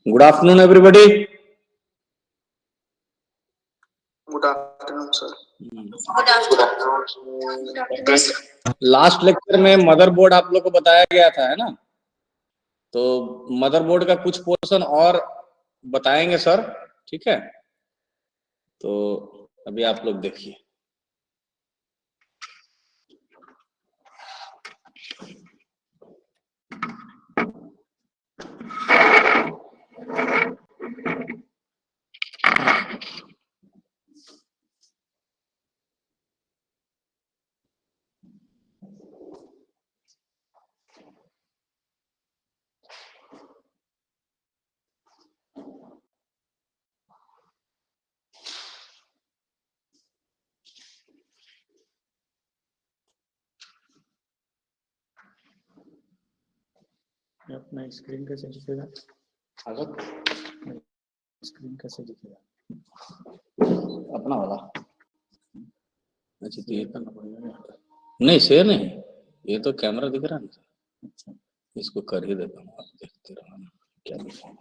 Good afternoon, everybody. Good afternoon, sir. Last lecture में motherboard आप लोग को बताया गया था, है ना? तो मदरबोर्ड का कुछ पोर्शन और बताएंगे सर, ठीक है? तो अभी आप लोग देखिए। अपना स्क्रीन कैसे दिखेगा? स्क्रीन कैसे दिखेगा? अपना वाला। अच्छा, तो ये करना पड़ेगा। नहीं शेयर नहीं, ये तो कैमरा दिख रहा है ना। अच्छा, इसको कर ही देता हूँ, आप देखते रहना क्या दिखाना।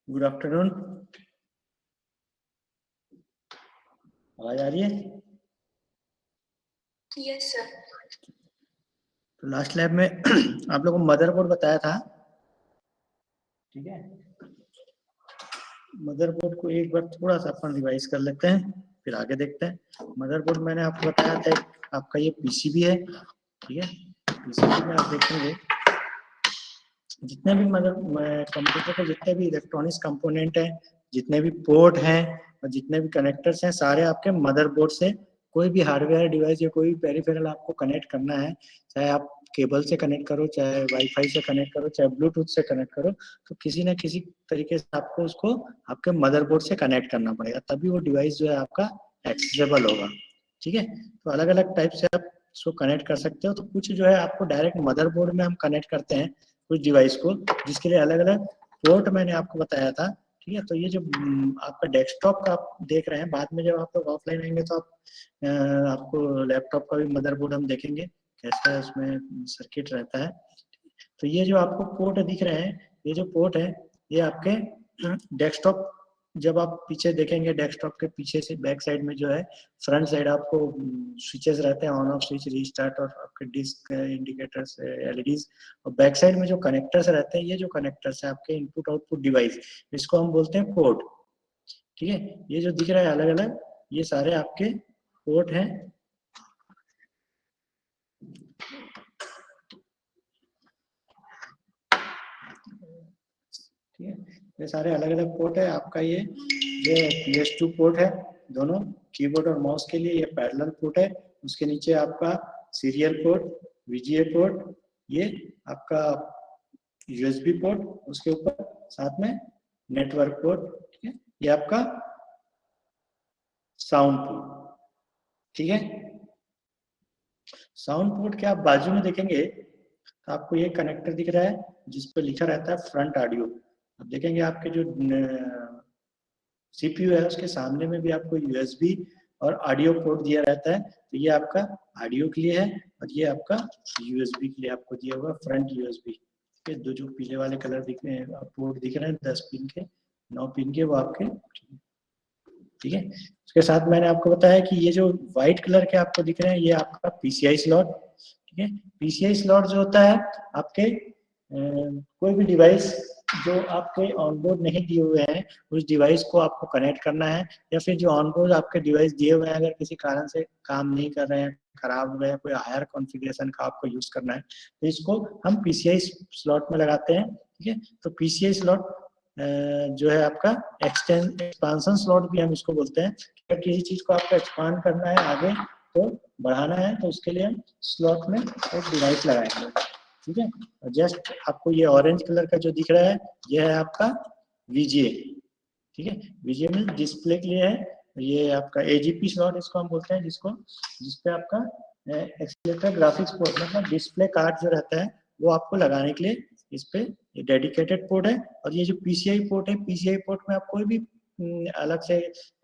Good afternoon. आवाज आ रही है? Yes sir. तो लास्ट लैब में आप लोगों को मदरबोर्ड बताया था, ठीक है? मदरबोर्ड को एक बार थोड़ा सा अपन रिवाइज कर लेते हैं, फिर आगे देखते हैं। मदरबोर्ड मैंने आपको बताया था, आपका ये पीसीबी है, ठीक है? पीसीबी में आप देखेंगे जितने भी कंप्यूटर के जितने भी इलेक्ट्रॉनिक्स कंपोनेंट हैं, जितने भी पोर्ट हैं और जितने भी कनेक्टर्स हैं, सारे आपके मदरबोर्ड से कोई भी हार्डवेयर डिवाइस या कोई भी पेरिफेरल आपको कनेक्ट करना है, चाहे आप केबल से कनेक्ट करो, चाहे वाईफाई से कनेक्ट करो, चाहे ब्लूटूथ से कनेक्ट करो, तो किसी न किसी तरीके से आपको उसको आपके मदरबोर्ड से कनेक्ट करना पड़ेगा, तभी वो डिवाइस जो है आपका एक्सेसिबल होगा, ठीक है? तो अलग अलग टाइप से आप उसको कनेक्ट कर सकते हो। तो कुछ जो है आपको डायरेक्ट मदरबोर्ड में हम कनेक्ट करते हैं कुछ डिवाइस को, जिसके लिए अलग अलग पोर्ट मैंने आपको बताया था, ठीक है? तो ये जो आपका डेस्कटॉप का आप देख रहे हैं, बाद में जब आप लोग ऑफलाइन आएंगे तो आपको लैपटॉप का भी मदरबोर्ड हम देखेंगे कैसा उसमें सर्किट रहता है। तो ये जो आपको पोर्ट दिख रहे हैं, ये जो पोर्ट है, ये आपके डेस्कटॉप, जब आप पीछे देखेंगे डेस्कटॉप के पीछे से बैक साइड में जो है, फ्रंट साइड आपको स्विचेस रहते हैं, ऑन ऑफ स्विच, रीस्टार्ट और आपके डिस्क इंडिकेटर्स, एलईडीज, और बैक साइड में जो कनेक्टर्स रहते हैं, ये जो कनेक्टर्स है आपके इनपुट आउटपुट डिवाइस, इसको हम बोलते हैं पोर्ट, ठीक है? ये जो दिख रहा है अलग अलग, ये सारे आपके पोर्ट हैं, ठीक है। ये सारे अलग अलग पोर्ट है। आपका ये PS2 पोर्ट है, दोनों कीबोर्ड और माउस के लिए। ये पैरेलल पोर्ट है। उसके नीचे आपका सीरियल पोर्ट, VGA पोर्ट, ये आपका USB पोर्ट, उसके ऊपर साथ में नेटवर्क पोर्ट। ठीक है, ये आपका साउंड पोर्ट। ठीक है, साउंड पोर्ट के आप बाजू में देखेंगे तो आपको ये कनेक्टर दिख रहा है जिस पर लिखा रहता है फ्रंट ऑडियो। अब देखेंगे आपके जो CPU है उसके सामने में भी आपको USB और ऑडियो पोर्ट दिया रहता है। तो ये आपका ऑडियो के लिए है और ये आपका USB के लिए आपको दिया होगा फ्रंट USB के। दो जो पीले वाले कलर दिख रहे हैं पोर्ट दिख रहे हैं 10 पिन के, 9 पिन के, वो आपके। ठीक है, उसके साथ मैंने आपको बताया कि ये जो व्हाइट कलर के आपको दिख रहे हैं ये आपका PCI स्लॉट। ठीक है, PCI स्लॉट जो होता है आपके कोई भी डिवाइस जो आपके ऑनबोर्ड नहीं दिए हुए हैं उस डिवाइस को आपको कनेक्ट करना है, या फिर जो ऑनबोर्ड आपके डिवाइस दिए हुए हैं अगर किसी कारण से काम नहीं कर रहे हैं, खराब हो गए, कोई हायर कॉन्फ़िगरेशन का आपको यूज करना है, तो इसको हम PCI स्लॉट में लगाते हैं। ठीक है, तो PCI स्लॉट जो है आपका एक्सपेंशन स्लॉट भी हम इसको बोलते हैं। अगर किसी चीज को आपको एक्सपांड करना है आगे तो बढ़ाना है तो उसके लिए हम स्लॉट में एक डिवाइस लगाएंगे। ठीक है, जस्ट आपको ये ऑरेंज कलर का जो दिख रहा है ये है आपका VGA। ठीक है, VGA में डिस्प्ले के लिए है। ये आपका AGP स्लॉट इसको हम बोलते हैं, जिसपे आपका एक्सीलेटर ग्राफिक्स पोर्ट मतलब डिस्प्ले कार्ड जो रहता है वो आपको लगाने के लिए इस पे डेडिकेटेड पोर्ट है। और ये जो PCI पोर्ट है, PCI पोर्ट में आप कोई भी अलग से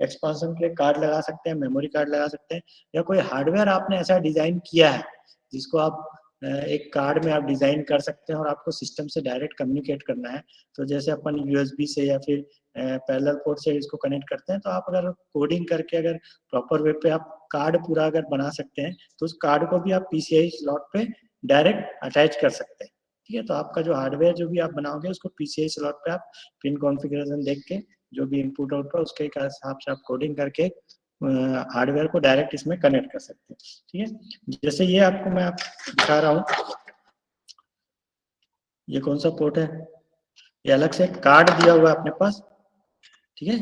एक्सपांशन के लिए कार्ड लगा सकते हैं, मेमोरी कार्ड लगा सकते हैं, या कोई हार्डवेयर आपने ऐसा डिजाइन किया है जिसको आप एक कार्ड में आप डिजाइन कर सकते हैं और आपको सिस्टम से डायरेक्ट कम्युनिकेट करना है। तो जैसे अपन USB से या फिर पैरेलल पोर्ट से इसको कनेक्ट करते हैं, तो आप अगर कोडिंग करके अगर प्रॉपर वे पे आप कार्ड पूरा अगर बना सकते हैं तो उस कार्ड को भी आप PCI स्लॉट पे डायरेक्ट अटैच कर सकते हैं। ठीक है, तो आपका जो हार्डवेयर जो भी आप बनाओगे उसको PCI स्लॉट पे आप पिन कॉन्फ़िगरेशन देख के जो भी इनपुट आउटपुट उसके हिसाब से आप कोडिंग करके हार्डवेयर को डायरेक्ट इसमें कनेक्ट कर सकते हैं। ठीक है, जैसे ये आपको मैं दिखा रहा हूँ, ये कौन सा पोर्ट है, ये अलग से कार्ड दिया हुआ है अपने पास। ठीक है,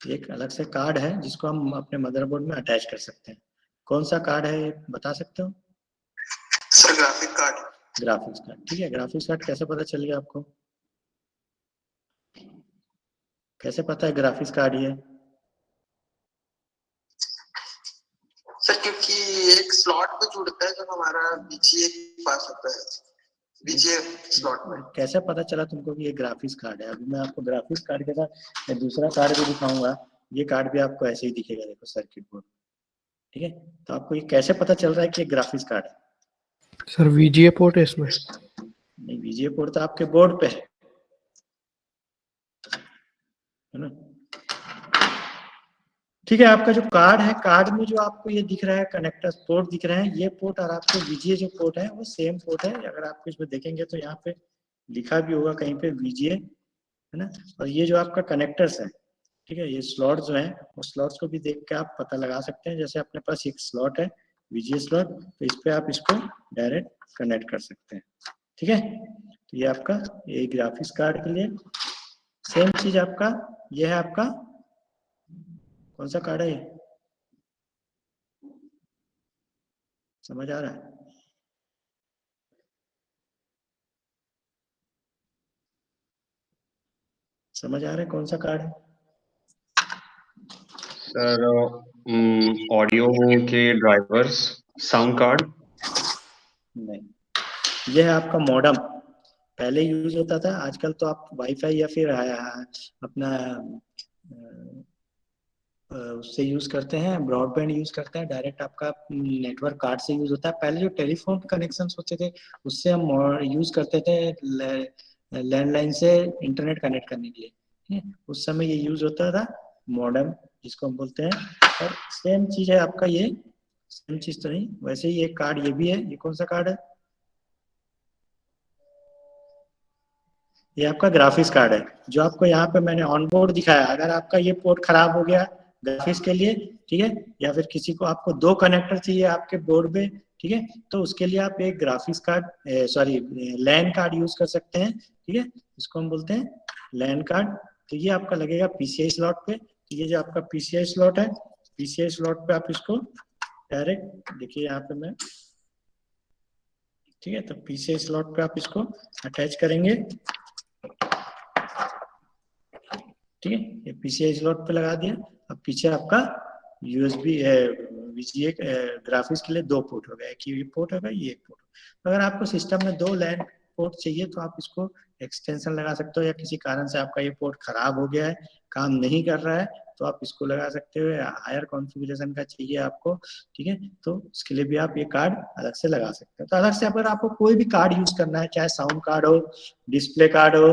एक अलग से कार्ड है जिसको हम अपने मदरबोर्ड में अटैच कर सकते हैं। कौन सा कार्ड है ये बता सकते हो? Sir graphic card. Graphics card. ठीक है, ग्राफिक्स कार्ड कैसे पता चल गया आपको? कैसे पता है ग्राफिक्स कार्ड ये? सर क्योंकि एक स्लॉट पे जुड़ता है जब हमारा VGA के पास होता है, VGA स्लॉट में। कैसे पता चला तुमको कि ये ग्राफिक्स कार्ड है? अभी मैं आपको ग्राफिक्स कार्ड के साथ दूसरा कार्ड भी दिखाऊंगा। ये कार्ड भी आपको ऐसे ही दिखेगा, देखो सर्किट बोर्ड। ठीक है, तो आपको ये कैसे पता चल रहा है कि ये ग्राफिक्स कार्ड है? सर VGA पोर्ट है इसमें? नहीं, VGA पोर्ट तो आपके बोर्ड पे है ना। ठीक है, आपका जो कार्ड है, कार्ड में जो आपको ये दिख रहा है कनेक्टर पोर्ट दिख रहे हैं, ये पोर्ट और आपको VGA जो पोर्ट है वो सेम पोर्ट है। अगर आप इसमें देखेंगे तो यहाँ पे लिखा भी होगा कहीं पे VGA, है ना। और ये जो आपका कनेक्टर्स है, ठीक है, ये स्लॉट जो है वो स्लॉट्स को भी देख के आप पता लगा सकते हैं। जैसे अपने पास एक स्लॉट है VGA स्लॉट, तो इस पे आप इसको डायरेक्ट कनेक्ट कर सकते हैं। ठीक है, तो ये आपका ये ग्राफिक्स कार्ड के लिए सेम चीज आपका ये है। आपका कौन सा कार्ड है ये, समझ आ रहा है? समझ आ रहा है कौन सा कार्ड है? सर ऑडियो के ड्राइवर्स, साउंड कार्ड। नहीं, ये है आपका मॉडेम। पहले यूज होता था, आजकल तो आप वाईफाई या फिर अपना उससे यूज करते हैं, ब्रॉडबैंड यूज करते हैं, डायरेक्ट आपका नेटवर्क कार्ड से यूज होता है। पहले जो टेलीफोन कनेक्शंस होते थे उससे हम यूज करते थे लैंडलाइन से इंटरनेट कनेक्ट करने के लिए। उस समय ये यूज होता था मॉडेम, जिसको हम बोलते हैं। और सेम चीज है आपका ये, सेम चीज तो नहीं, वैसे ही एक कार्ड ये भी है। ये कौन सा कार्ड है? ये आपका ग्राफिक्स कार्ड है, जो आपको यहाँ पे मैंने ऑन बोर्ड दिखाया। अगर आपका ये पोर्ट खराब हो गया ग्राफिक्स के लिए, ठीक है, या फिर किसी को आपको 2 कनेक्टर चाहिए आपके बोर्ड पे, ठीक है, तो उसके लिए आप एक ग्राफिक्स कार्ड लैन कार्ड यूज कर सकते हैं। ठीक है, इसको हम बोलते हैं लैन कार्ड, तो ये आपका लगेगा पीसीआई स्लॉट पे। तो ये जो आपका पीसीआई स्लॉट है, पीसीआई स्लॉट पे आप इसको डायरेक्ट देखिए यहाँ पे मैं, ठीक है, तो पीसीआई स्लॉट पे आप इसको अटैच करेंगे, ठीक है, ये पीसीआई स्लॉट पे लगा दिया। अब पीछे आपका यूएसबी वीजीए ग्राफिक्स के लिए 2 पोर्ट हो गया, एक ये पोर्ट होगा, ये एक पोर्ट। अगर आपको सिस्टम में 2 लैन पोर्ट चाहिए तो आप इसको एक्सटेंशन लगा सकते हो, या किसी कारण से आपका ये पोर्ट खराब हो गया है, काम नहीं कर रहा है, तो आप इसको लगा सकते हो, या हायर कॉन्फ़िगरेशन का चाहिए आपको, ठीक है, तो उसके लिए भी आप ये कार्ड अलग से लगा सकते हो। तो अलग से अगर आपको कोई भी कार्ड यूज करना है, चाहे साउंड कार्ड हो, डिस्प्ले कार्ड हो,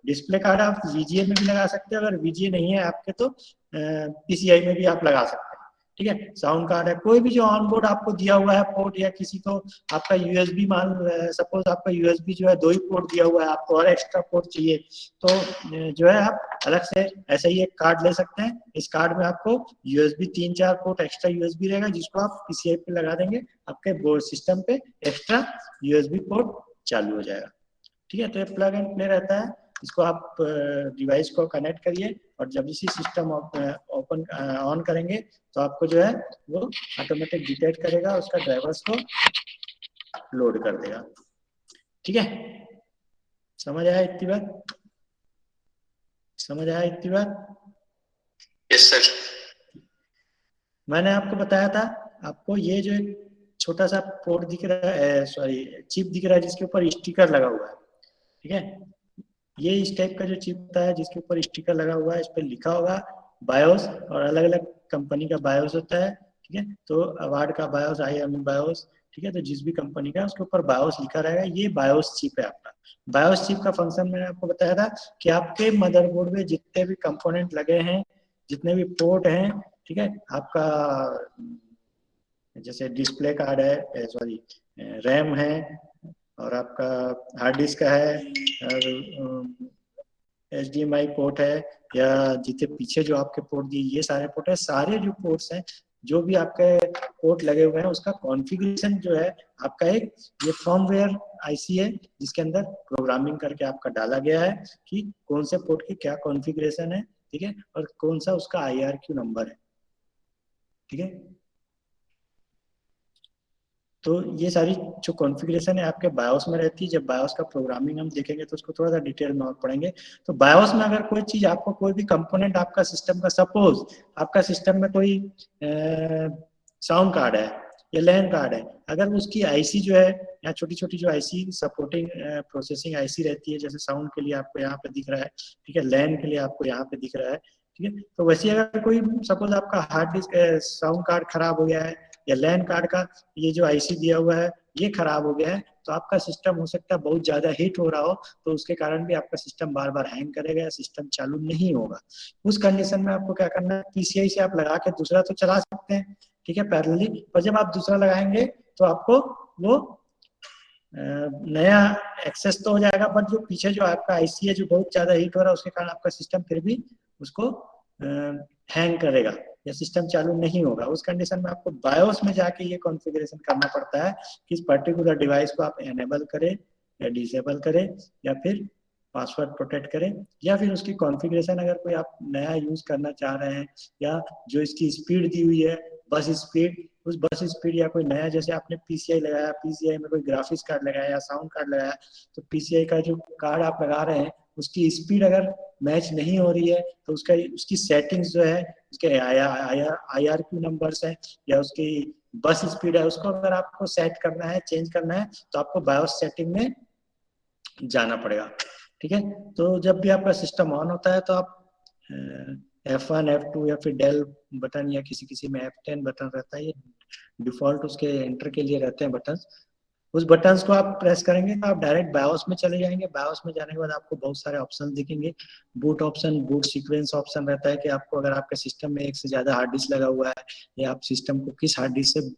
डिस्प्ले कार्ड आप वीजीए में भी लगा सकते हो, अगर वीजीए नहीं है आपके तो पीसीआई में भी आप लगा सकते हैं, ठीक है। साउंड कार्ड है, कोई भी जो ऑन बोर्ड आपको दिया हुआ है पोर्ट, या किसी को आपका यूएसबी मान, सपोज आपका यूएसबी जो है 2 ही पोर्ट दिया हुआ है, आपको और एक्स्ट्रा पोर्ट चाहिए, तो जो है आप अलग से ऐसे ही एक कार्ड ले सकते हैं। इस कार्ड में आपको यूएसबी 3-4 पोर्ट एक्स्ट्रा यूएसबी रहेगा, जिसको आप पीसीआई पे लगा देंगे, आपके बोर्ड सिस्टम पे एक्स्ट्रा यूएसबी पोर्ट चालू हो जाएगा, ठीक है। तो ये प्लग एंड प्ले रहता है, इसको आप डिवाइस को कनेक्ट करिए, और जब इसी सिस्टम ओपन ऑन करेंगे तो आपको जो है वो ऑटोमेटिक डिटेक्ट करेगा, उसका ड्राइवर्स को लोड कर देगा, ठीक है। समझ आया इतनी बात? समझ आया इतनी बात? Yes sir. मैंने आपको बताया था, आपको ये जो एक छोटा सा पोर्ट दिख रहा है, सॉरी चिप दिख रहा है, जिसके ऊपर स्टिकर लगा हुआ है, ठीक है, ये इस टाइप का जो चिप होता है जिसके ऊपर स्टिकर लगा हुआ है, इस पर लिखा होगा बायोस, और अलग अलग कंपनी का बायोस होता है, ठीक है। तो अवार्ड का बायोस, IME बायोस, ठीक है, तो जिस भी कंपनी का उसके ऊपर बायोस लिखा रहेगा, ये बायोस चिप है आपका। बायोस चिप का फंक्शन मैंने आपको बताया था कि आपके मदरबोर्ड में जितने भी कंपोनेंट लगे हैं, जितने भी पोर्ट हैं, ठीक है, आपका जैसे डिस्प्ले कार्ड है, सॉरी रैम है, और आपका हार्ड डिस्क है, और HDMI पोर्ट है, या जितने पीछे जो आपके पोर्ट दिए, ये सारे पोर्ट है, सारे जो पोर्ट्स हैं, जो भी आपके पोर्ट लगे हुए हैं, उसका कॉन्फ़िगरेशन जो है आपका एक ये फर्मवेयर आईसी है, जिसके अंदर प्रोग्रामिंग करके आपका डाला गया है कि कौन से पोर्ट की क्या कॉन्फ़िगरेशन है, ठीक है, और कौन सा उसका IRQ नंबर है, ठीक है। तो ये सारी जो कॉन्फ़िगरेशन है आपके बायोस में रहती है। जब बायोस का प्रोग्रामिंग हम देखेंगे तो उसको थोड़ा सा डिटेल में और पढ़ेंगे। तो बायोस में अगर कोई चीज आपको, कोई भी कंपोनेंट आपका सिस्टम का, सपोज आपका सिस्टम में कोई साउंड कार्ड है या लैन कार्ड है, अगर उसकी आईसी जो है, या छोटी छोटी जो आईसी सपोर्टिंग प्रोसेसिंग आईसी रहती है, जैसे साउंड के लिए आपको यहाँ पे दिख रहा है, ठीक है, लैन के लिए आपको यहाँ पे दिख रहा है, ठीक है, तो वैसे अगर कोई सपोज आपका हार्ड डिस्क साउंड कार्ड खराब हो गया है, या लैन कार्ड का ये जो आईसी दिया हुआ है ये खराब हो गया है, तो आपका सिस्टम हो सकता है बहुत ज्यादा हीट हो रहा हो, तो उसके कारण भी आपका सिस्टम बार बार हैंग करेगा, या सिस्टम चालू नहीं होगा। उस कंडीशन में आपको क्या करना है, पीसीआई से आप लगा के दूसरा तो चला सकते हैं, ठीक है, पैरेलली, पर जब आप दूसरा लगाएंगे तो आपको वो नया एक्सेस तो हो जाएगा, बट जो पीछे जो आपका आईसी है जो बहुत ज्यादा हीट हो रहा है, उसके कारण आपका सिस्टम फिर भी उसको हैंग करेगा, या सिस्टम चालू नहीं होगा। उस कंडीशन में आपको बायोस में जाके ये कॉन्फ़िगरेशन करना पड़ता है कि इस पर्टिकुलर डिवाइस को आप एनेबल करें या डिसेबल करें, या फिर पासवर्ड प्रोटेक्ट करें, या फिर उसकी कॉन्फ़िगरेशन अगर कोई आप नया यूज करना चाह रहे हैं, या जो इसकी स्पीड दी हुई है बस स्पीड, उस बस स्पीड, या कोई नया जैसे आपने पीसीआई लगाया, पीसीआई में कोई ग्राफिक्स कार्ड लगाया या साउंड कार्ड लगाया, तो पीसीआई का जो कार्ड आप लगा रहे हैं उसकी स्पीड अगर मैच नहीं हो रही है, तो उसका उसकी सेटिंग्स जो है, उसके IRQ नंबर्स है, या उसकी बस स्पीड है, उसको अगर आपको सेट करना है, चेंज करना है, तो आपको बायोस सेटिंग में जाना पड़ेगा, ठीक है। तो जब भी आपका सिस्टम ऑन होता है तो आप F1 F2 या फिर डेल बटन, या किसी किसी में F10 बटन रहता है, ये डिफॉल्ट उसके एंटर के लिए रहते हैं बटन, उस बटन्स को आप प्रेस करेंगे तो आप डायरेक्ट बायोस में चले जाएंगे। बायोस में जाने के बाद आपको बहुत सारे ऑप्शन दिखेंगे, boot option, boot sequence option रहता है कि आपको अगर आपके सिस्टम में एक से ज्यादा हार्ड डिस्क लगा हुआ है, या आप सिस्टम को किस हार्ड डिस्क से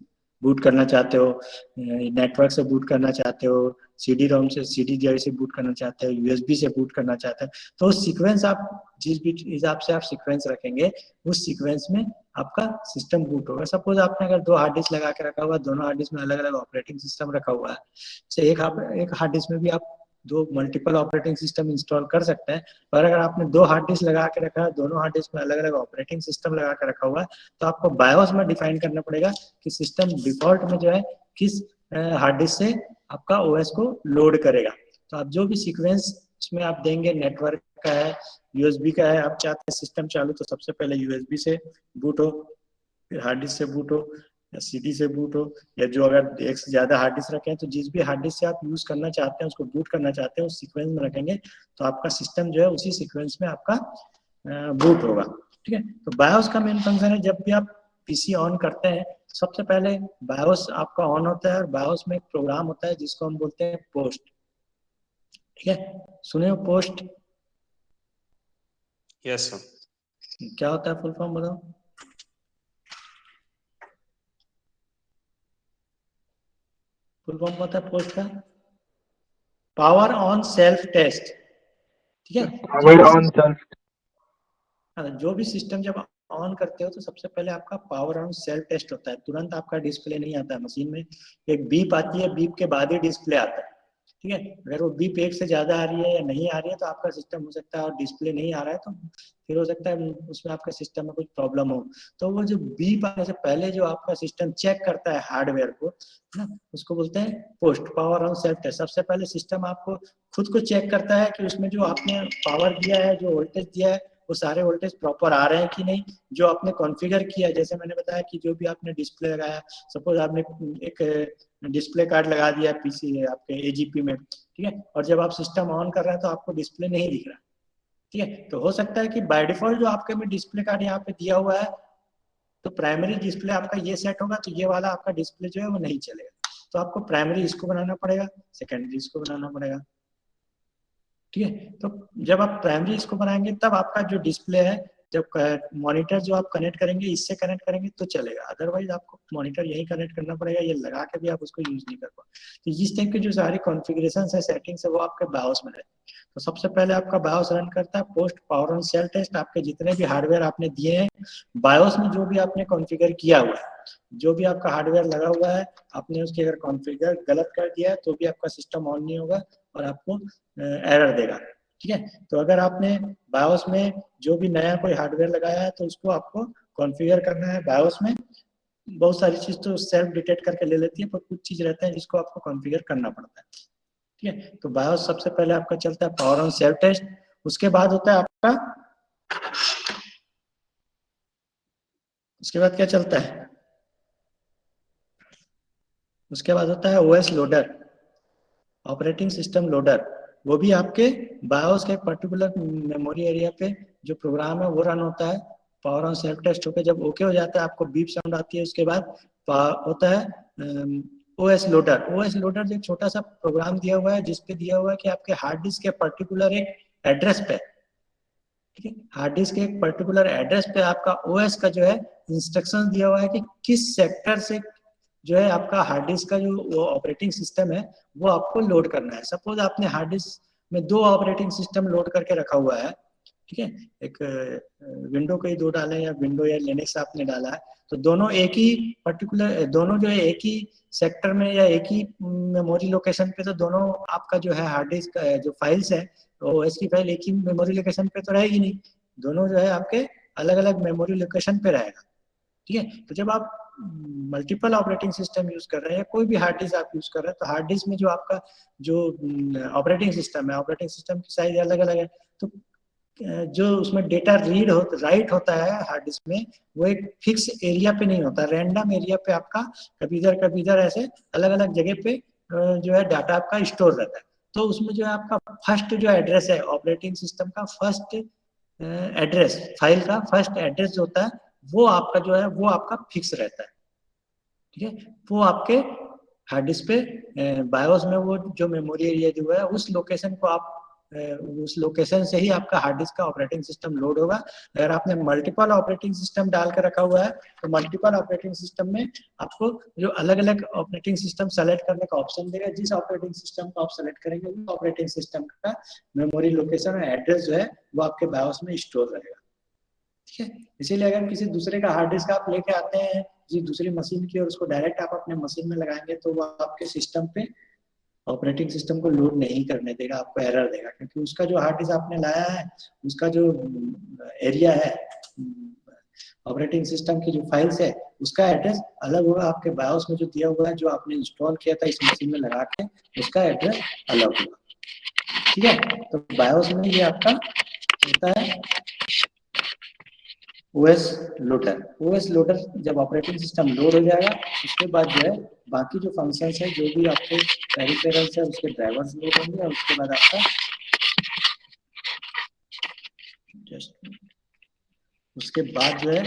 बूट करना चाहते हो, नेटवर्क से बूट करना चाहते हो, CD रोम से, CD ड्राइव से बूट करना चाहते हो, USB से बूट करना चाहते हैं, तो सीक्वेंस आप जिस भी हिसाब से आप सीक्वेंस रखेंगे, उस सीक्वेंस में आपका सिस्टम बूट होगा। सपोज आपने अगर 2 हार्ड डिस्क लगा के रखा हुआ, दोनों हार्ड डिस्क में अलग अलग ऑपरेटिंग सिस्टम रखा हुआ है, तो एक हार्ड डिस्क में भी आप दो मल्टीपल ऑपरेटिंग सिस्टम इंस्टॉल कर सकते हैं। पर अगर आपने दो हार्ड डिस्क लगा के रखा है, दोनों हार्ड डिस्क में अलग अलग ऑपरेटिंग सिस्टम लगा के रखा हुआ है, तो आपको बायोस में डिफाइन करना पड़ेगा कि सिस्टम डिफॉल्ट में जो है किस हार्ड डिस्क से आपका ओएस को लोड करेगा। तो आप जो भी सीक्वेंस में आप देंगे, नेटवर्क का है, यूएसबी का है, आप चाहते हैं सिस्टम चालू तो सबसे पहले यूएसबी से बूट हो, फिर हार्ड डिस्क से बूट हो, या सीडी से बूट हो, या जो अगर एक से ज्यादा हार्ड डिस्क रखें तो जिस भी हार्ड डिस्क से आप यूज करना चाहते हैं, उसको बूट करना चाहते हैं, उस सीक्वेंस में रखेंगे तो आपका सिस्टम जो है उसी सीक्वेंस में आपका बूट होगा। ठीक है, तो बायोस का मेन फंक्शन है, जब भी आप पीसी ऑन करते हैं सबसे पहले बायोस आपका ऑन होता है, और बायोस में एक प्रोग्राम होता है जिसको हम बोलते हैं पोस्ट। ठीक है, सुने हो पोस्ट? Yes sir. क्या होता है, फुल फॉर्म बताओ। फुल फॉर्म होता है पोस्ट का, पावर ऑन सेल्फ टेस्ट। ठीक है, Power on self. जो भी सिस्टम जब ऑन करते हो तो सबसे पहले आपका पावर ऑन सेल्फ टेस्ट होता है। तुरंत आपका डिस्प्ले नहीं आता है मशीन में, एक बीप आती है, बीप के बाद ही डिस्प्ले आता है। ठीक है, अगर वो बीप एक से ज्यादा आ रही है या नहीं आ रही है तो आपका सिस्टम हो सकता है, और डिस्प्ले नहीं आ रहा है तो फिर हो सकता है उसमें आपका सिस्टम में कुछ प्रॉब्लम हो। तो वो जो बीप आने से पहले जो आपका सिस्टम चेक करता है हार्डवेयर को, है ना, उसको बोलते हैं post, power on self test. सबसे पहले सिस्टम आपको खुद को चेक करता है कि उसमें जो आपने पावर दिया है, जो वोल्टेज दिया है, वो सारे वोल्टेज प्रॉपर आ रहे हैं कि नहीं, जो आपने कॉन्फ़िगर किया है। जैसे मैंने बताया कि जो भी आपने डिस्प्ले लगाया, सपोज आपने एक डिस्प्ले कार्ड लगा दिया पीसी आपके एजीपी में, ठीक है, और जब आप सिस्टम ऑन कर रहे हैं तो आपको डिस्प्ले नहीं दिख रहा। ठीक है, तो हो सकता है कि बाय डिफॉल्ट जो आपके में डिस्प्ले कार्ड यहाँ पे दिया हुआ है, तो प्राइमरी डिस्प्ले आपका ये सेट होगा, तो ये वाला आपका डिस्प्ले जो है वो नहीं चलेगा। तो आपको प्राइमरी इसको बनाना पड़ेगा, सेकेंडरी इसको बनाना पड़ेगा। ठीक है, तो जब आप प्राइमरी इसको बनाएंगे तब आपका जो डिस्प्ले है, जब मॉनिटर जो आप कनेक्ट करेंगे इससे कनेक्ट करेंगे तो चलेगा, अदरवाइज आपको मॉनिटर यही कनेक्ट करना पड़ेगा, ये लगा के भी आप उसको यूज नहीं कर पाओगे। तो इस टाइप के जो सारे कॉन्फ़िगरेशन है, सेटिंग्स है, वो आपके बायोस में रहते हैं। तो सबसे पहले आपका बायोस रन करता है post power on self test. आपके जितने भी हार्डवेयर आपने दिए हैं बायोस में, जो भी आपने कॉन्फ़िगर किया हुआ है, जो भी आपका हार्डवेयर लगा हुआ है, आपने उसकी अगर कॉन्फ़िगर गलत कर दिया है तो भी आपका सिस्टम ऑन नहीं होगा और आपको एरर देगा। ठीक है, तो अगर आपने बायोस में जो भी नया कोई हार्डवेयर लगाया है तो उसको आपको कॉन्फ़िगर करना है बायोस में। बहुत सारी चीज तो सेल्फ डिटेक्ट करके ले लेती है, पर कुछ चीज रहता है जिसको आपको कॉन्फ़िगर करना पड़ता है। ठीक है, तो बायोस सबसे पहले आपका चलता है पावर ऑन सेल्फ टेस्ट, उसके बाद होता है आपका, उसके बाद क्या चलता है, उसके बाद होता है OS loader, operating system loader. वो भी आपके बायोस के पर्टिकुलर मेमोरी एरिया पे जो प्रोग्राम है वो रन होता है। पावर ऑन सेल्फ टेस्ट होकर जब ओके हो जाता है, आपको बीप साउंड आती है, उसके बाद होता है ओएस लोडर। ओएस लोडर जो एक छोटा सा प्रोग्राम दिया हुआ है जिसपे दिया हुआ है कि आपके हार्ड डिस्क के पर्टिकुलर एक एड्रेस पे, ठीक है, हार्ड डिस्क के एक पर्टिकुलर एड्रेस पे आपका ओएस का जो है इंस्ट्रक्शन दिया हुआ है कि किस सेक्टर से जो है आपका हार्ड डिस्क का जो ऑपरेटिंग सिस्टम है वो आपको लोड करना है। सपोज आपने हार्ड डिस्क में दो ऑपरेटिंग सिस्टम लोड करके रखा हुआ है, ठीक है, एक विंडो के ही दो डाले या विंडो या लिनक्स आपने डाला है, तो दोनों एक ही पर्टिकुलर, दोनों जो है एक ही सेक्टर में या एक ही मेमोरी लोकेशन पे, तो दोनों आपका जो है हार्ड डिस्क जो फाइल्स है तो ओएस की फाइल एक ही मेमोरी लोकेशन पे तो रहेगी नहीं, दोनों जो है आपके अलग अलग मेमोरी लोकेशन पे रहेगा। ठीक है, तो जब आप मल्टीपल ऑपरेटिंग सिस्टम यूज कर रहे हैं, कोई भी हार्ड डिस्क आप यूज कर रहे हैं, तो हार्ड डिस्क में जो आपका जो ऑपरेटिंग सिस्टम है, ऑपरेटिंग सिस्टम की साइज अलग अलग है, तो जो उसमें डेटा रीड हो राइट होता है हार्ड डिस्क में, वो एक फिक्स एरिया पे नहीं होता, रैंडम एरिया पे आपका कभी इधर ऐसे अलग अलग जगह पे जो है डाटा आपका स्टोर रहता है। तो उसमें जो है आपका फर्स्ट जो एड्रेस है ऑपरेटिंग सिस्टम का, फर्स्ट एड्रेस, फाइल का फर्स्ट एड्रेस जो होता है वो आपका जो है वो आपका फिक्स रहता है। ठीक है, वो आपके हार्ड डिस्क पे बायोस में वो जो मेमोरी एरिया जो है उस लोकेशन को आप उस लोकेशन से ही आपका हार्ड डिस्क का ऑपरेटिंग सिस्टम लोड होगा। अगर आपने मल्टीपल ऑपरेटिंग सिस्टम डाल कर रखा हुआ है तो मल्टीपल ऑपरेटिंग सिस्टम में आपको जो अलग अलग ऑपरेटिंग सिस्टम सेलेक्ट करने का ऑप्शन देगा, जिस ऑपरेटिंग सिस्टम को आप सेलेक्ट करेंगे उस ऑपरेटिंग सिस्टम का मेमोरी लोकेशन और एड्रेस जो है वो आपके बायोस में स्टोर रहेगा। ठीक है, इसीलिए अगर किसी दूसरे का हार्ड डिस्क आप लेके आते हैं जी दूसरी मशीन की और उसको डायरेक्ट आप अपने मशीन में लगाएंगे तो वो आपके सिस्टम पे ऑपरेटिंग सिस्टम को लोड नहीं करने देगा, आपको एरर देगा, क्योंकि उसका जो हार्ड डिस्क आपने लाया है, उसका जो एरिया है, ऑपरेटिंग सिस्टम की जो फाइल्स है, उसका एड्रेस अलग होगा आपके बायोस में जो दिया हुआ है, जो आपने इंस्टॉल किया था इस मशीन में लगा के, उसका एड्रेस अलग होगा। ठीक है, तो बायोस में ये आपका होता है ओएस लोडर। ओएस लोडर जब ऑपरेटिंग सिस्टम लोड हो जाएगा, उसके बाद जो है बाकी जो फंक्शंस है, जो भी आपके पेरिफेरल्स है, उसके ड्राइवर्स लोड होंगे, और उसके बाद आपका उसके बाद जो है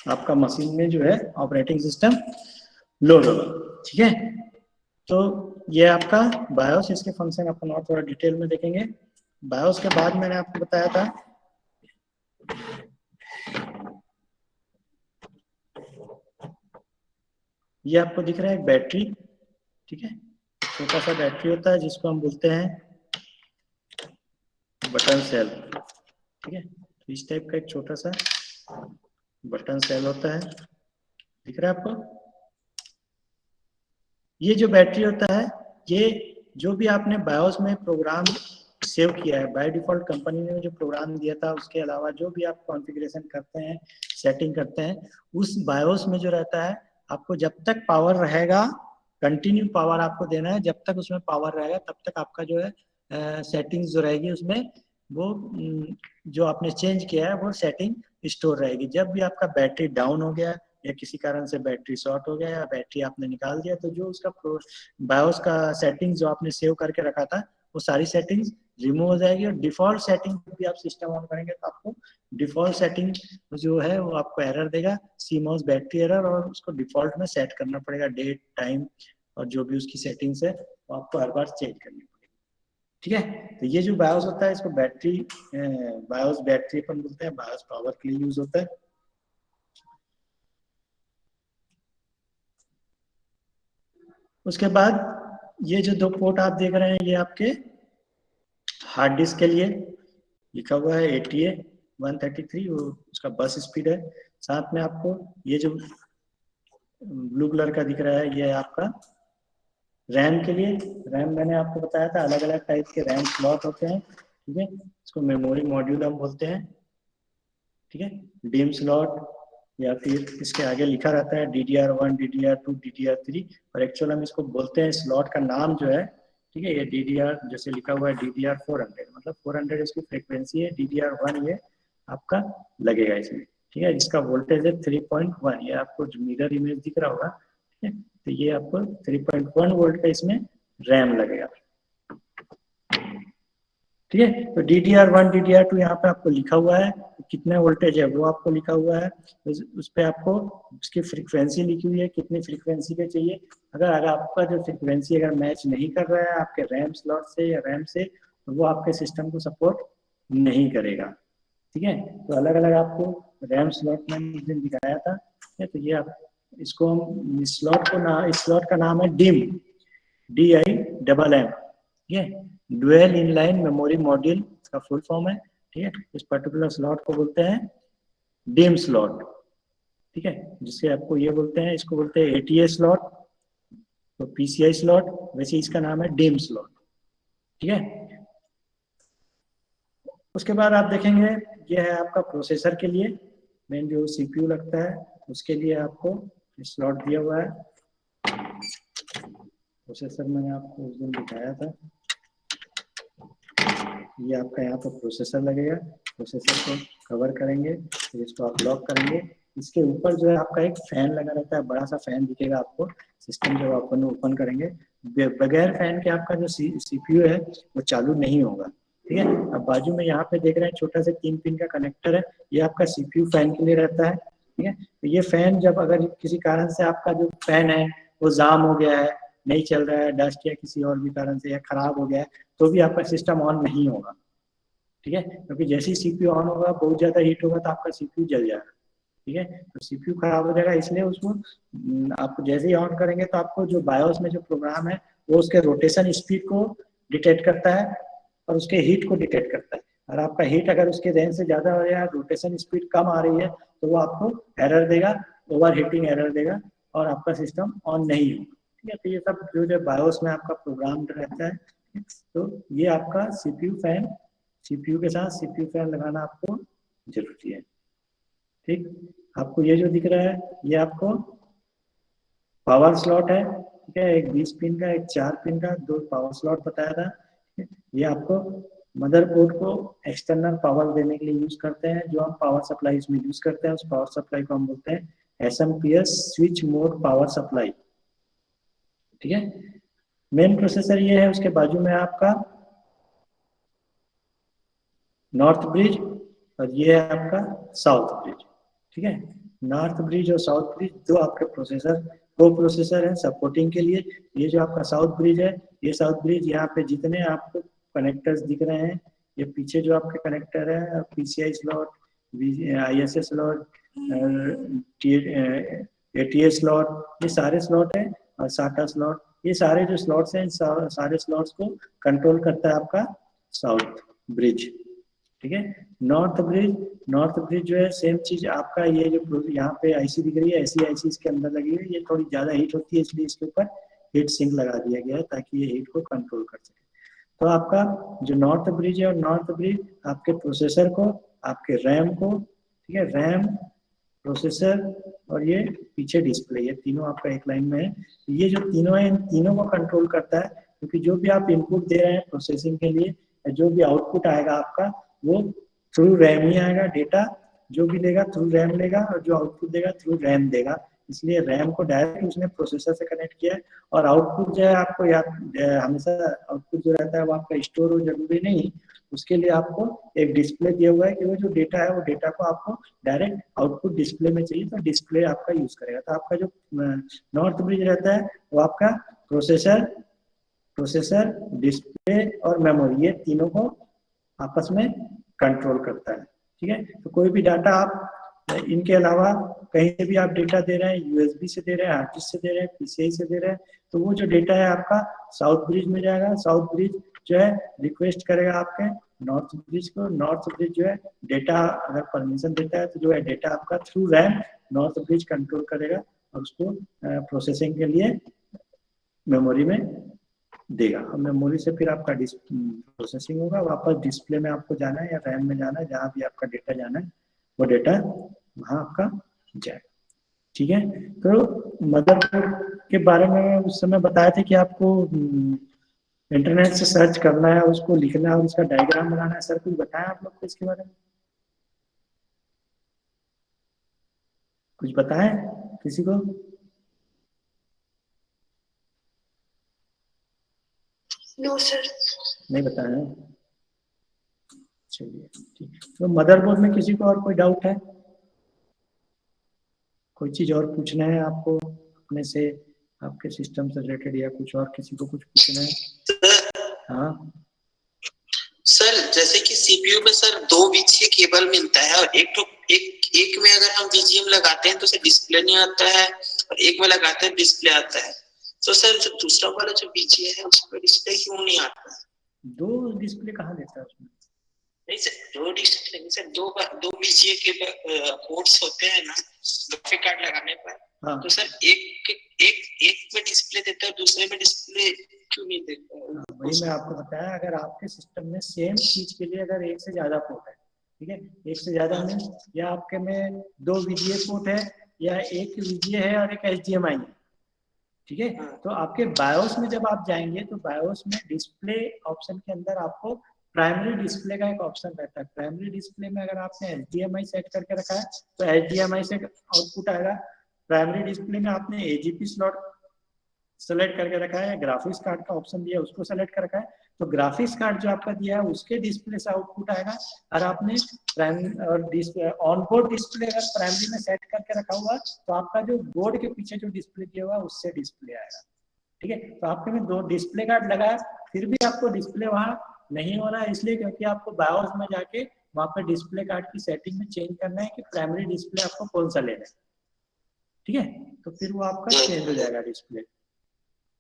आपका मशीन में जो है ऑपरेटिंग सिस्टम लोड होगा। ठीक है, तो ये आपका बायोस, इसके फंक्शन अपन और थोड़ा डिटेल में देखेंगे। बायोस के बाद मैंने आपको बताया था ये आपको दिख रहा है एक बैटरी। ठीक है, छोटा सा बैटरी होता है जिसको हम बोलते हैं बटन सेल। ठीक है, तो इस टाइप का एक छोटा सा बटन सेल होता है, दिख रहा है आपको। ये जो बैटरी होता है, ये जो भी आपने बायोस में प्रोग्राम सेव किया है, बाय डिफॉल्ट कंपनी ने जो प्रोग्राम दिया था, उसके अलावा जो भी आप कॉन्फ़िगरेशन करते हैं, सेटिंग करते हैं, उस बायोस में जो रहता है, आपको जब तक पावर रहेगा, कंटिन्यू पावर आपको देना है, जब तक उसमें पावर रहेगा तब तक आपका जो है सेटिंग्स जो रहेगी उसमें, वो जो आपने चेंज किया है वो सेटिंग स्टोर रहेगी। जब भी आपका बैटरी डाउन हो गया या किसी कारण से बैटरी शॉर्ट हो गया या बैटरी आपने निकाल दिया, तो जो उसका बायोस का सेटिंग्स जो आपने सेव करके रखा था, वो सारी सेटिंग्स रिमूव हो जाएगी। और डिफॉल्ट सेटिंग भी आप सिस्टम ऑन करेंगे तो आपको डिफॉल्ट सेटिंग जो है वो आपको एरर देगा, सीमॉस बैटरी एरर, और उसको डिफॉल्ट में सेट करना पड़ेगा, डेट टाइम और जो भी उसकी सेटिंग्स है वो आपको हर बार चेंज करनी पड़ेगी। ठीक है, तो ये जो बायोस होता है, इसको बैटरी बायोस बैटरी अपन बोलते हैं, बायोस पावर के लिए यूज होता है। उसके बाद ये जो दो पोर्ट आप देख रहे हैं, ये आपके हार्ड डिस्क के लिए लिखा हुआ है ATA 133, वो उसका बस स्पीड है। साथ में आपको ये जो ब्लू कलर का दिख रहा है, ये आपका रैम के लिए। रैम मैंने आपको बताया था, अलग अलग टाइप के रैम स्लॉट होते हैं। ठीक है, इसको मेमोरी मॉड्यूल हम बोलते हैं। ठीक है, डीम स्लॉट, या फिर इसके आगे लिखा रहता है DDR1, DDR2, DDR3, और एक्चुअल हम इसको बोलते हैं, स्लॉट का नाम जो है, ठीक है, ये DDR जैसे लिखा हुआ है DDR 400, मतलब 400 इसकी फ्रीक्वेंसी है, DDR1 ये आपका लगेगा इसमें। ठीक है, जिसका वोल्टेज है 3.1, ये आपको जो मिरर इमेज दिख रहा होगा। ठीक है, तो ये आपको 3.1 वोल्ट का इसमें रैम लगेगा। ठीक है, तो DDR1, DDR2 यहाँ पे आपको लिखा हुआ है, कितने वोल्टेज है वो आपको लिखा हुआ है, उस पे आपको उसकी फ्रीक्वेंसी लिखी हुई है, कितनी फ्रीक्वेंसी पे चाहिए। अगर आपका जो फ्रीक्वेंसी अगर मैच नहीं कर रहा है आपके रैम स्लॉट से या रैम से, तो वो आपके सिस्टम को सपोर्ट नहीं करेगा। ठीक है, तो अलग अलग आपको रैम स्लॉट मैंने उस दिन दिखाया था। तो ये आप इसको हम इस स्लॉट का नाम है डिम, DIMM। ठीक है, डुअल इनलाइन मेमोरी मॉड्यूल का फुल फॉर्म है। ठीक है, इस पर्टिकुलर स्लॉट को बोलते हैं डिम स्लॉट। ठीक है, जिससे आपको ये बोलते हैं, इसको बोलते हैं ATA स्लॉट, तो PCI स्लॉट, वैसे इसका नाम है डिम स्लॉट। ठीक है, उसके बाद आप देखेंगे ये है आपका प्रोसेसर के लिए, मेन जो CPU लगता है उसके लिए आपको स्लॉट दिया हुआ है। प्रोसेसर मैंने आपको उस दिन दिखाया था, ये आपका यहाँ पर प्रोसेसर लगेगा। प्रोसेसर को कवर करेंगे, फिर इसको आप लॉक करेंगे। इसके ऊपर जो है आपका एक फैन लगा रहता है, बड़ा सा फैन दिखेगा आपको सिस्टम जब अपन ओपन करेंगे। बगैर फैन के आपका जो CPU है वो चालू नहीं होगा। ठीक है, अब बाजू में यहाँ पे देख रहे हैं छोटा सा 3 पिन का कनेक्टर है, ये आपका CPU फैन के लिए रहता है। ठीक है, तो ये फैन जब अगर किसी कारण से आपका जो फैन है वो जाम हो गया है, नहीं चल रहा है डस्ट या किसी और भी कारण से, या खराब हो गया है, तो भी आपका सिस्टम ऑन नहीं होगा, ठीक है। क्योंकि जैसे ही सीपीयू ऑन होगा, बहुत ज्यादा हीट होगा, तो आपका सीपीयू जल जाएगा, ठीक है। तो सीपीयू खराब हो जाएगा, इसलिए उसको आप जैसे ही ऑन करेंगे तो आपको जो बायोस में जो प्रोग्राम है वो उसके रोटेशन स्पीड को डिटेक्ट करता है और उसके हीट को डिटेक्ट करता है। और आपका हीट अगर उसके रेंज से ज्यादा हो या रोटेशन स्पीड कम आ रही है तो वो आपको एरर देगा, ओवर हीटिंग एरर देगा, और आपका सिस्टम ऑन नहीं होगा, ठीक है। तो ये सब जो बायोस में आपका प्रोग्राम रहता है, तो ये आपका सीपीयू फैन, सीपीयू के साथ सीपीयू फैन लगाना आपको जरूरी है, ठीक। आपको ये जो दिख रहा है ये आपको पावर स्लॉट है, ठीक है। एक 20 पिन का, एक 4 पिन का, 2 पावर स्लॉट बताया था। ये आपको मदरबोर्ड को एक्सटर्नल पावर देने के लिए यूज करते हैं। जो हम पावर सप्लाई इसमें यूज करते हैं उस पावर सप्लाई को हम बोलते हैं SMPS switch mode power supply, ठीक है। मेन प्रोसेसर ये है, उसके बाजू में आपका नॉर्थ ब्रिज और ये है आपका साउथ ब्रिज, ठीक है। नॉर्थ ब्रिज और साउथ ब्रिज दो आपके प्रोसेसर, दो प्रोसेसर है सपोर्टिंग के लिए। ये जो आपका साउथ ब्रिज है, ये साउथ ब्रिज, यहाँ पे जितने आपको कनेक्टर्स दिख रहे हैं, ये पीछे जो आपके कनेक्टर है PCI slot, ISS slot, ATS slot, ये सारे स्लॉट है, और साटा स्लॉट, ये सारे जो स्लॉट्स हैं, सारे स्लॉट्स को कंट्रोल करता है आपका साउथ ब्रिज, ठीक है। नॉर्थ ब्रिज जो है सेम चीज आपका, ये जो यहाँ पे आईसी दिख रही है, ऐसी आईसी इसके अंदर लगी हुई है, ये थोड़ी ज्यादा हीट होती है इसलिए इसके ऊपर हीट सिंक लगा दिया गया है ताकि ये हीट को कंट्रोल कर सके। तो आपका जो नॉर्थ ब्रिज है, और नॉर्थ ब्रिज आपके प्रोसेसर को, आपके रैम को, ठीक है, रैम, प्रोसेसर और ये पीछे डिस्प्ले, ये तीनों आपका एक लाइन में है। ये जो तीनों है, इन तीनों को कंट्रोल करता है, क्योंकि जो भी आप इनपुट दे रहे हैं प्रोसेसिंग के लिए, जो भी आउटपुट आएगा आपका वो थ्रू रैम ही आएगा। डेटा जो भी लेगा थ्रू रैम लेगा, और जो आउटपुट देगा थ्रू रैम देगा। इसलिए रैम को डायरेक्ट उसने प्रोसेसर से कनेक्ट किया है। और आउटपुट जो है आपको याद, हमेशा आउटपुट जो रहता है वो आपका स्टोर हो जरूरी नहीं, उसके लिए आपको एक डिस्प्ले दिया हुआ है कि वो जो डेटा है वो डेटा को आपको डायरेक्ट आउटपुट डिस्प्ले में चाहिए, तो डिस्प्ले आपका यूज करेगा। तो आपका जो नॉर्थ ब्रिज रहता है वो आपका प्रोसेसर, डिस्प्ले और मेमोरी, ये तीनों को आपस में कंट्रोल करता है, ठीक है। तो कोई भी डाटा आप इनके अलावा कहीं से भी आप डेटा दे रहे हैं, यूएसबी से दे रहे हैं, हार्ड डिस्क से दे रहे हैं, पीसीआई से दे रहे हैं, तो वो जो डेटा है आपका साउथ ब्रिज में जाएगा। साउथ ब्रिज जो है रिक्वेस्ट करेगा आपके नॉर्थ ब्रिज को। नॉर्थ ब्रिज जो है डेटा अगर परमिशन देता है तो जो है डेटा आपका through RAM north bridge control करेगा और उसको प्रोसेसिंग के लिए मेमोरी में देगा। और मेमोरी से फिर आपका प्रोसेसिंग होगा, वापस डिस्प्ले में आपको जाना है या रैम में जाना है, जहाँ भी आपका डेटा जाना है वो डेटा वहाँ आपका जाएगा, ठीक है। तो मदरबोर्ड के बारे में उस समय बताया था कि आपको इंटरनेट से सर्च करना है, उसको लिखना है और उसका डायग्राम बनाना है। सर कुछ बताया आप लोग को इसके बारे में? कुछ बताएं किसी को? No sir. नहीं बताया? चलिए ठीक। तो मदरबोर्ड में किसी को और कोई डाउट है? कोई चीज और पूछना है आपको अपने से, आपके सिस्टम से रिलेटेड, या कुछ और किसी को कुछ पूछना है? हाँ सर, जैसे कि सीपीयू में सर 2 बीजीए केबल मिलता है, और एक में अगर हम बीजीएम लगाते हैं तो सर डिस्प्ले नहीं आता है, और एक में लगाते हैं डिस्प्ले आता है। तो सर जो दूसरा वाला जो बीजीए है उसमें डिस्प्ले क्यों नहीं आता है? 2 डिस्प्ले कहाँ देता है उसमें? नहीं सर, 2 डिस्प्ले नहीं सर, 2 बीजीए के पोर्ट्स होते हैं ना ग्राफिक कार्ड लगाने पर। हाँ। तो सर एक में डिस्प्ले देता है, दूसरे में डिस्प्ले क्यों नहीं देता है? वही मैं आपको बताया, अगर आपके सिस्टम में सेम चीज के लिए अगर एक से ज्यादा पोर्ट है, ठीक है, एक से ज्यादा में, या आपके में 2 वीजीए पोर्ट है, या एक वीजीए है और एक एचडीएमआई है, ठीक है। तो आपके बायोस में जब आप जाएंगे तो बायोस में डिस्प्ले ऑप्शन के अंदर आपको प्राइमरी डिस्प्ले का एक ऑप्शन रहता है। प्राइमरी डिस्प्ले में अगर आपने एचडीएमआई सेट करके रखा है तो एचडीएमआई से आउटपुट आएगा। प्राइमरी डिस्प्ले में आपने एजीपी स्लॉट सेलेक्ट करके रखा है, ग्राफिक्स कार्ड का ऑप्शन दिया उसको सेलेक्ट कर रखा है, तो ग्राफिक्स कार्ड जो आपका दिया है उसके डिस्प्ले से आउटपुट आएगा। और आपने ऑनबोर्ड डिस्प्ले अगर प्राइमरी में सेट करके रखा हुआ तो आपका जो बोर्ड के पीछे जो डिस्प्ले दिया हुआ उससे डिस्प्ले आएगा, ठीक है। तो आपके में 2 डिस्प्ले कार्ड लगा है, फिर भी आपको डिस्प्ले वहाँ नहीं हो रहा है, इसलिए क्योंकि आपको बायोस में जाके वहाँ पे डिस्प्ले कार्ड की सेटिंग में चेंज करना है कि प्राइमरी डिस्प्ले आपको कौन सा लेना है, ठीक है। तो फिर वो आपका चेंज हो जाएगा डिस्प्ले,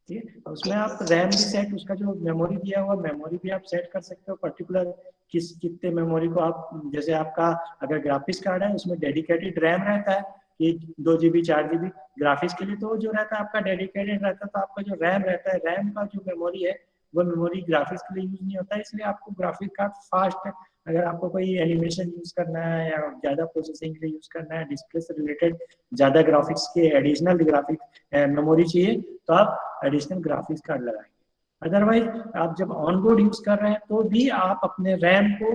ठीक है। और उसमें आप रैम भी सेट, उसका जो मेमोरी दिया हुआ मेमोरी भी आप सेट कर सकते हो, पर्टिकुलर कितने मेमोरी को आप, जैसे आपका अगर ग्राफिक्स कार्ड है उसमें डेडिकेटेड रैम रहता है कि 2 GB 4 GB ग्राफिक्स के लिए, तो जो रहता है आपका डेडिकेटेड रहता है। तो आपका जो रैम रहता है, रैम का जो मेमोरी है वो मेमोरी ग्राफिक्स के लिए यूज नहीं होता है, इसलिए आपको ग्राफिक कार्ड फास्ट, अगर आपको कोई एनिमेशन यूज करना है या ज्यादा प्रोसेसिंग के लिए यूज करना है, डिस्प्ले से रिलेटेड ज्यादा ग्राफिक्स के एडिशनल ग्राफिक मेमोरी चाहिए, तो आप एडिशनल ग्राफिक्स कार्ड लगाएंगे। अदरवाइज आप जब ऑन बोर्ड यूज कर रहे हैं तो भी आप अपने रैम को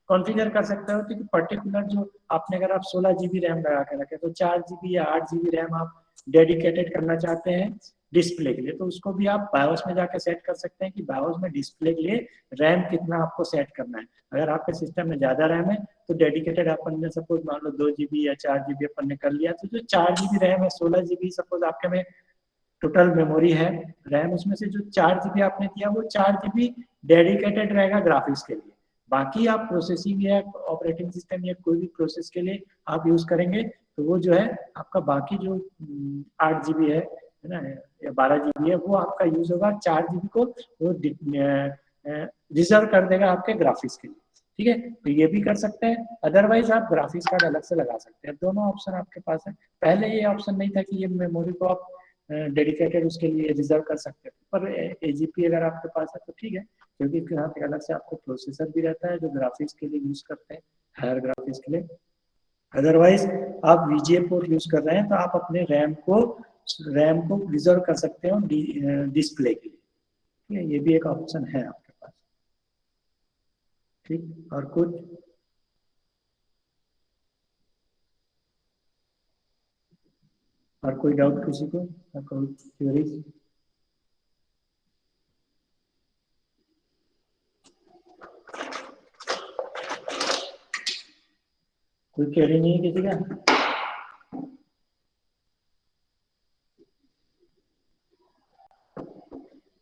कॉन्फ़िगर कर सकते हो, क्योंकि पर्टिकुलर जो आपने, अगर आप 16 GB रैम लगा के रखे तो 4 GB या 8 GB रैम आप डेडिकेटेड करना चाहते हैं डिस्प्ले के लिए, तो उसको भी आप बायोस में जाकर सेट कर सकते हैं कि बायोस में डिस्प्ले के लिए रैम कितना आपको सेट करना है। अगर आपके सिस्टम में ज्यादा रैम है तो डेडिकेटेड अपन ने सपोज मान लो 2 GB या 4 GB अपन ने कर लिया, तो जो 4 GB रैम है, 16 GB सपोज आपके में टोटल मेमोरी है रैम, उसमें से जो 4 GB आपने दिया वो 4 GB डेडिकेटेड रहेगा ग्राफिक्स के लिए। बाकी आप प्रोसेसिंग या ऑपरेटिंग सिस्टम या कोई भी प्रोसेस के लिए आप यूज करेंगे तो वो जो है आपका बाकी जो 8 GB है ना, या 12 GB है, वो आपका यूज होगा, 4 GB को वो रिजर्व कर देगा आपके ग्राफिक्स के लिए, ठीक है। तो ये भी कर सकते हैं, अदरवाइज आप ग्राफिक्स कार्ड अलग से लगा सकते हैं, दोनों ऑप्शन आपके पास है। पहले ये ऑप्शन नहीं था कि ये मेमोरी को आप डेडिकेटेड उसके लिए रिजर्व कर सकते हैं, पर एजीपी अगर आपके पास है तो ठीक है, क्योंकि इसके साथ अलग से आपको प्रोसेसर भी रहता है जो ग्राफिक्स के लिए यूज करते हैं, हायर ग्राफिक्स के लिए। अदरवाइज आप वीजीए पोर्ट यूज कर रहे हैं तो आप अपने रैम को रिजर्व कर सकते हो डिस्प्ले के लिए, ठीक है। ये भी एक ऑप्शन है आपके पास, ठीक। और कुछ और कोई डाउट किसी को, और कोई क्वेरीज? कोई क्वेरी नहीं है किसी का?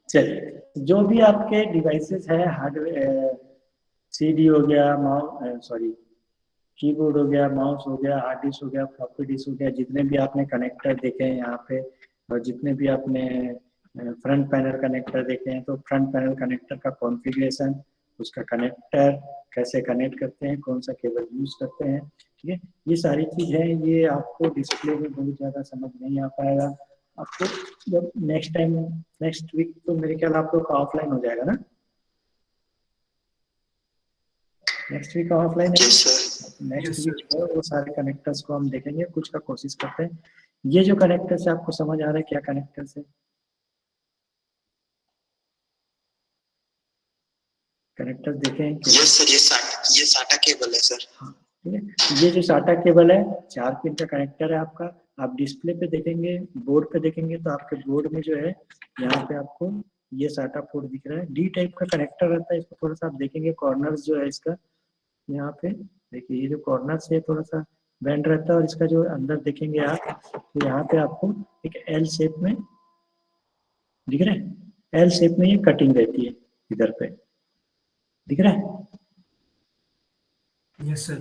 चलिए, जो भी आपके डिवाइसेस है, हार्डवेयर, सीडी हो गया, माउस, सॉरी कीबोर्ड हो गया, माउस हो गया, हार्ड डिस्क हो गया, फ्लॉपी डिस्क हो गया, जितने भी आपने कनेक्टर देखे हैं यहाँ पे, और जितने भी आपने फ्रंट पैनल कनेक्टर देखे हैं, तो फ्रंट पैनल कनेक्टर का कॉन्फ़िगरेशन, उसका कनेक्टर कैसे कनेक्ट करते हैं, कौन सा केबल यूज करते हैं, ठीक है। ये सारी चीज़ है, ये आपको डिस्प्ले में बहुत ज़्यादा समझ नहीं आ पाएगा। आपको जब नेक्स्ट वीक तो मेरे ख्याल आप लोग का ऑफलाइन हो जाएगा ना, नेक्स्ट वीक ऑफलाइन है। नेक्स्ट वीक पर वो सारे कनेक्टर्स को हम देखेंगे, कुछ का कोशिश करते हैं। ये जो कनेक्टर्स है आपको समझ आ रहा है क्या कनेक्टर्स है? कनेक्टर्स देखे हैं? यस सर, ये साटा केबल है सर। ठीक है, ये जो साटा केबल है 4 पिन का कनेक्टर है आपका। आप डिस्प्ले पे देखेंगे, बोर्ड पे देखेंगे तो आपके बोर्ड में जो है यहाँ पे आपको ये साटा पोर्ट दिख रहा है, डी टाइप का कनेक्टर रहता है। इसको थोड़ा सा आप देखेंगे, कॉर्नर्स जो है इसका यहाँ पे देखिए, ये जो कॉर्नर से थोड़ा सा बेंड रहता है, और इसका जो अंदर देखेंगे आप तो यहाँ पे आपको एक एल शेप में दिख रहा है, एल शेप में ये कटिंग रहती है, इधर पे दिख रहा है। Yes sir.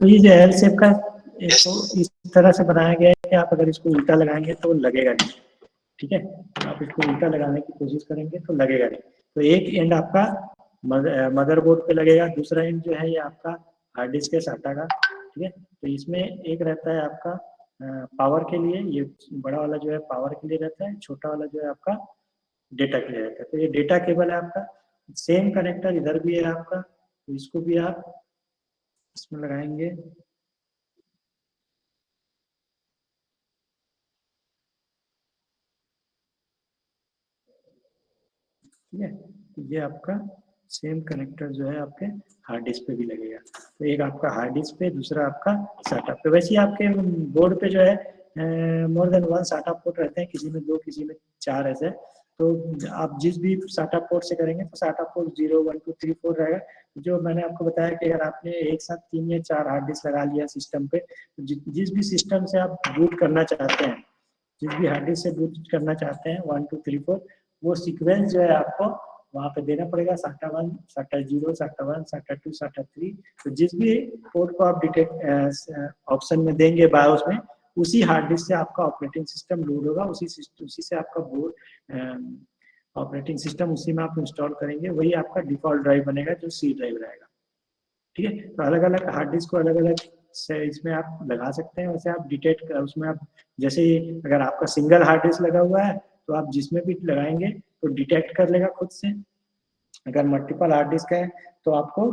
तो ये जो एल शेप का इसको इस तरह से बनाया गया है कि आप अगर इसको उल्टा लगाएंगे तो लगेगा नहीं, ठीक है। आप इसको उल्टा लगाने की कोशिश करेंगे तो लगेगा नहीं। तो एक एंड आपका मदरबोर्ड पे लगेगा, दूसरा एंड जो है ये आपका हार्ड डिस्क है साटा का, ठीक है। तो इसमें एक रहता है आपका पावर के लिए, ये बड़ा वाला जो है पावर के लिए रहता है, छोटा वाला जो है आपका डेटा के लिए रहता है। तो ये डेटा केबल है आपका, सेम कनेक्टर इधर भी है आपका, तो इसको भी आप इसमें लगाएंगे। ठीक है, तो ये आपका सेम कनेक्टर जो है आपके हार्ड डिस्क पे भी लगेगा। तो एक आपका हार्ड डिस्क पे, दूसरा आपका साटा पे। वैसे ही आपके बोर्ड पे जो है मोर देन 1 साटा पोर्ट रहते हैं, किसी में 2 किसी में 4 ऐसे। तो आप जिस भी साटा पोर्ट से करेंगे तो साटा पोर्ट 0 1 2 3 4 रहेगा। जो मैंने आपको बताया कि अगर आपने एक साथ 3 या 4 हार्ड डिस्क लगा लिया सिस्टम पे, तो जिस भी सिस्टम से आप बूट करना चाहते हैं, जिस भी हार्ड डिस्क से बूट करना चाहते हैं 1 2 3 4 वो सीक्वेंस जो है आपको वहाँ पे देना पड़ेगा, SATA 1 SATA 0 SATA 1 SATA 2 SATA 3। तो जिस भी पोर्ट को आप डिटेक्ट ऑप्शन में देंगे बायोस में, उसी हार्ड डिस्क से आपका ऑपरेटिंग सिस्टम लोड होगा, उसी से आपका बोर्ड ऑपरेटिंग सिस्टम उसी में आप इंस्टॉल करेंगे, वही आपका डिफॉल्ट ड्राइव बनेगा जो सी ड्राइव रहेगा। ठीक है, तो अलग अलग हार्ड डिस्क को अलग अलग साइज में आप लगा सकते हैं। वैसे आप डिटेक्ट उसमें आप जैसे अगर आपका सिंगल हार्ड डिस्क लगा हुआ है तो आप जिसमें भी लगाएंगे तो डिटेक्ट कर लेगा खुद से। अगर मल्टीपल हार्ड डिस्क है तो आपको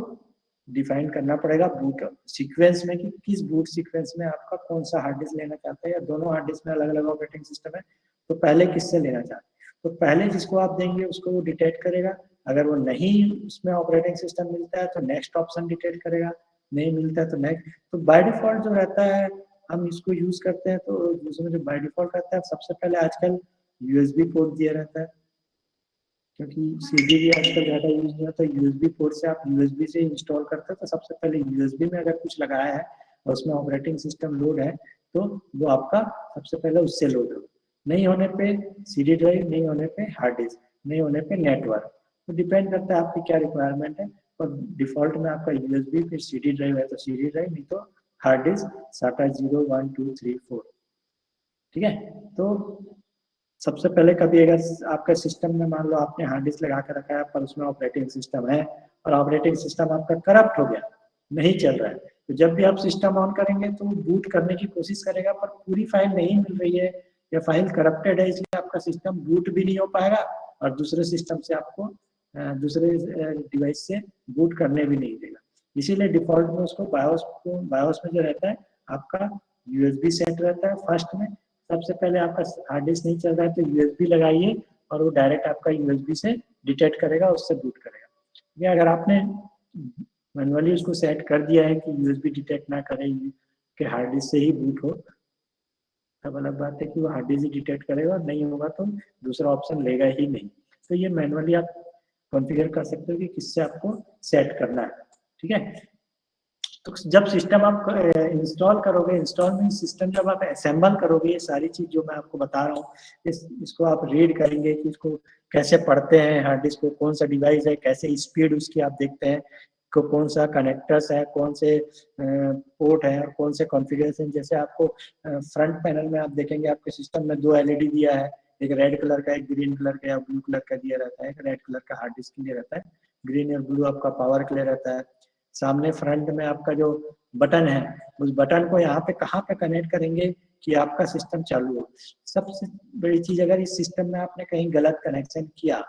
डिफाइन करना पड़ेगा बूट सीक्वेंस में कि किस बूट सीक्वेंस में आपका कौन सा हार्ड डिस्क लेना चाहता है, या दोनों हार्ड डिस्क में अलग अलग ऑपरेटिंग सिस्टम है तो पहले किससे लेना चाहते हैं। तो पहले जिसको आप देंगे उसको वो डिटेक्ट करेगा, अगर वो नहीं उसमें ऑपरेटिंग सिस्टम मिलता है तो नेक्स्ट ऑप्शन डिटेक्ट करेगा, नहीं मिलता है तो नेक्स्ट। तो बाय डिफॉल्ट जो रहता है हम इसको यूज करते हैं, तो उसमें जो बाय डिफॉल्ट रहता है सबसे पहले आजकल यूएसबी पोर्ट दिया रहता है, क्योंकि सीडी भी आजकल ज़्यादा यूज नहीं होता। यूएसबी पोर्ट से आप यूएसबी से इंस्टॉल करते हैं तो सबसे पहले यूएसबी में अगर कुछ लगाया है और उसमें ऑपरेटिंग सिस्टम लोड है तो वो आपका सबसे पहले उससे लोड होगा। नहीं होने पे सीडी ड्राइव, नहीं होने पे हार्ड डिस्क, नहीं होने पे नेटवर्क। तो डिपेंड करता है आपकी क्या रिक्वायरमेंट है। और डिफॉल्ट में आपका यूएसबी फिर सीडी ड्राइव है तो सीडी ड्राइव, नहीं तो हार्ड डिस्क SATA 0 1 2 3 4। ठीक है, तो सबसे पहले कभी अगर आपका सिस्टम में मान लो आपने हार्ड डिस्क लगा कर रखा है पर उसमें ऑपरेटिंग सिस्टम है और ऑपरेटिंग सिस्टम आपका करप्ट हो गया, नहीं चल रहा है, तो जब भी आप सिस्टम ऑन करेंगे तो बूट करने की कोशिश करेगा पर पूरी फाइल नहीं मिल रही है या फाइल करप्टेड है, इसलिए आपका सिस्टम बूट भी नहीं हो पाएगा और दूसरे सिस्टम से आपको दूसरे डिवाइस से बूट करने भी नहीं देगा। इसीलिए डिफॉल्ट में उसको बायोस में जो रहता है आपका यूएसबी सेट रहता है फर्स्ट में। सबसे पहले आपका हार्ड डिस्क नहीं चल रहा है तो यूएसबी लगाइए और वो डायरेक्ट आपका यूएसबी से डिटेक्ट करेगा, उससे बूट करेगा। या अगर आपने मैनुअली उसको सेट कर दिया है कि यूएसबी डिटेक्ट ना करे कि हार्ड डिस्क से ही बूट हो, तब अलग बात है कि वो हार्ड डिस्क ही डिटेक्ट करेगा, और नहीं होगा तो दूसरा ऑप्शन लेगा ही नहीं। तो ये मैनुअली आप कॉन्फ़िगर कर सकते हो कि किससे आपको सेट करना है। ठीक है, तो जब सिस्टम आप इंस्टॉल करोगे, इंस्टॉल में सिस्टम जब आप असेंबल करोगे, ये सारी चीज जो मैं आपको बता रहा हूँ इसको आप रीड करेंगे कि इसको कैसे पढ़ते हैं हार्ड डिस्क को, कौन सा डिवाइस है, कैसे स्पीड उसकी आप देखते हैं, को कौन सा कनेक्टर्स है, कौन से पोर्ट है और कौन से कॉन्फ़िगरेशन। जैसे आपको फ्रंट पैनल में आप देखेंगे आपके सिस्टम में 2 एलईडी दिया है, एक रेड कलर का, एक ग्रीन कलर का या ब्लू कलर का दिया रहता है। एक रेड कलर का हार्ड डिस्क के लिए रहता है, ग्रीन और ब्लू आपका पावर के लिए रहता है। सामने फ्रंट में आपका जो बटन है उस बटन को यहाँ पे कहाँ पे कनेक्ट करेंगे कि आपका सिस्टम चालू हो। सबसे बड़ी चीज, अगर इस सिस्टम में आपने कहीं गलत कनेक्शन किया,